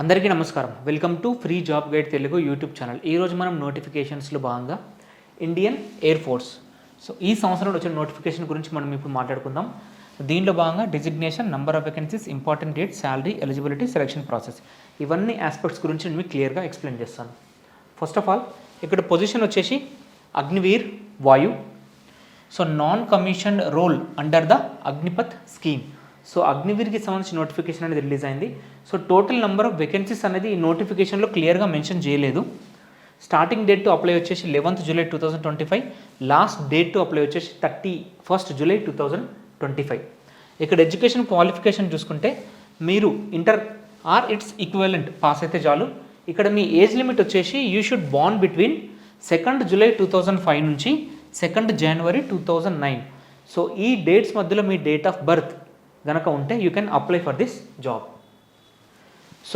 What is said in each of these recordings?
అందరికీ నమస్కారం. Welcome to free job guide Telugu YouTube channel. ఈరోజు మనం నోటిఫికేషన్స్లో భాగంగా ఇండియన్ ఎయిర్ ఫోర్స్ ఈ సంవత్సరం వచ్చిన నోటిఫికేషన్ గురించి మనం ఇప్పుడు మాట్లాడుకుందాం. దీనిలో భాగంగా designation, number of vacancies, important date, salary, eligibility, selection process ఇవన్నీ ఆస్పెక్ట్స్ గురించి నేను మీకు క్లియర్గా ఎక్స్ప్లెయిన్ చేస్తాను. ఫస్ట్ ఆఫ్ ఆల్ ఇక్కడ పొజిషన్ వచ్చేసి Agniveer Vayu. Non commissioned role under the Agnipath scheme. అగ్నివీర్కి సంబంధించిన నోటిఫికేషన్ అనేది రిలీజ్ అయింది. టోటల్ నెంబర్ ఆఫ్ వేకెన్సీస్ అనేది ఈ నోటిఫికేషన్లో క్లియర్గా మెన్షన్ చేయలేదు. స్టార్టింగ్ డేట్ టు అప్లై వచ్చేసి 11th July 2025, last date to apply వచ్చేసి 31st July 2025. ఇక్కడ ఎడ్యుకేషన్ క్వాలిఫికేషన్ చూసుకుంటే మీరు inter or it's equivalent pass అయితే చాలు. ఇక్కడ మీ ఏజ్ లిమిట్ వచ్చేసి you should born between 2nd July 2005 నుంచి 2nd January 2009. ఈ డేట్స్ మధ్యలో మీ డేట్ ఆఫ్ బర్త్ గనక ఉంటే you can apply for this job.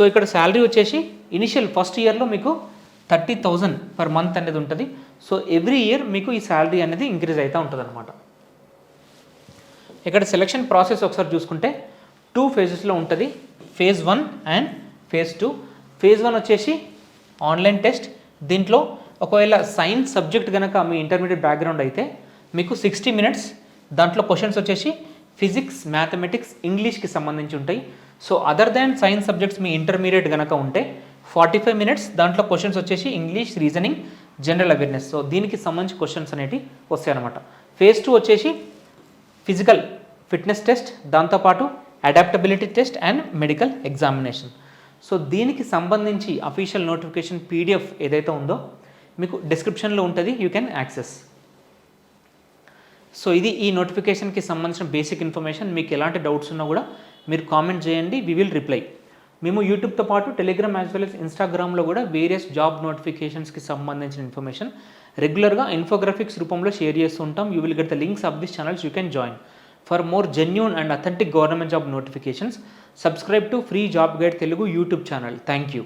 ఇక్కడ శాలరీ వచ్చేసి ఇనిషియల్ ఫస్ట్ ఇయర్లో మీకు 30,000 per month అనేది ఉంటుంది. ఎవ్రీ ఇయర్ మీకు ఈ శాలరీ అనేది ఇంక్రీజ్ అవుతూ ఉంటుంది అనమాట. ఇక్కడ సెలక్షన్ ప్రాసెస్ ఒకసారి చూసుకుంటే 2 phases ఉంటుంది. phase 1 and phase 2. phase 1 వచ్చేసి ఆన్లైన్ టెస్ట్. దీంట్లో ఒకవేళ సైన్స్ సబ్జెక్ట్ కనుక మీ ఇంటర్మీడియట్ బ్యాక్గ్రౌండ్ అయితే మీకు 60 minutes, దాంట్లో క్వశ్చన్స్ వచ్చేసి ఫిజిక్స్, మ్యాథమెటిక్స్, ఇంగ్లీష్కి సంబంధించి ఉంటాయి. అదర్ దాన్ సైన్స్ సబ్జెక్ట్స్ మీ ఇంటర్మీడియట్ కనుక ఉంటే 45 minutes, దాంట్లో క్వశ్చన్స్ వచ్చేసి ఇంగ్లీష్, రీజనింగ్, జనరల్ అవేర్నెస్. దీనికి సంబంధించి క్వశ్చన్స్ అనేవి వస్తాయి అనమాట. phase 2 వచ్చేసి ఫిజికల్ ఫిట్నెస్ టెస్ట్, దాంతోపాటు adaptability test and medical examination. దీనికి సంబంధించి అఫీషియల్ నోటిఫికేషన్ PDF ఏదైతే ఉందో మీకు డిస్క్రిప్షన్లో ఉంటుంది, యూ కెన్ యాక్సెస్. ఇది ఈ నోటిఫికేషన్కి సంబంధించిన బేసిక్ ఇన్ఫర్మేషన్. మీకు ఎలాంటి డౌట్స్ ఉన్నా కూడా మీరు కామెంట్ చేయండి, వి విల్ రిప్లై. మేము యూట్యూబ్తో పాటు టెలిగ్రామ్ యాజ్ వెల్ as ఇన్స్టాగ్రామ్లో కూడా వేరియస్ జాబ్ నోటిఫికేషన్స్కి సంబంధించిన ఇన్ఫర్మేషన్ రెగ్యులర్గా ఇన్ఫోగ్రాఫిక్స్ రూపంలో షేర్ చేస్తూ ఉంటాం. You will get the links of this channels, you can join. For more genuine and authentic government job notifications, subscribe to free job guide Telugu YouTube channel. Thank you.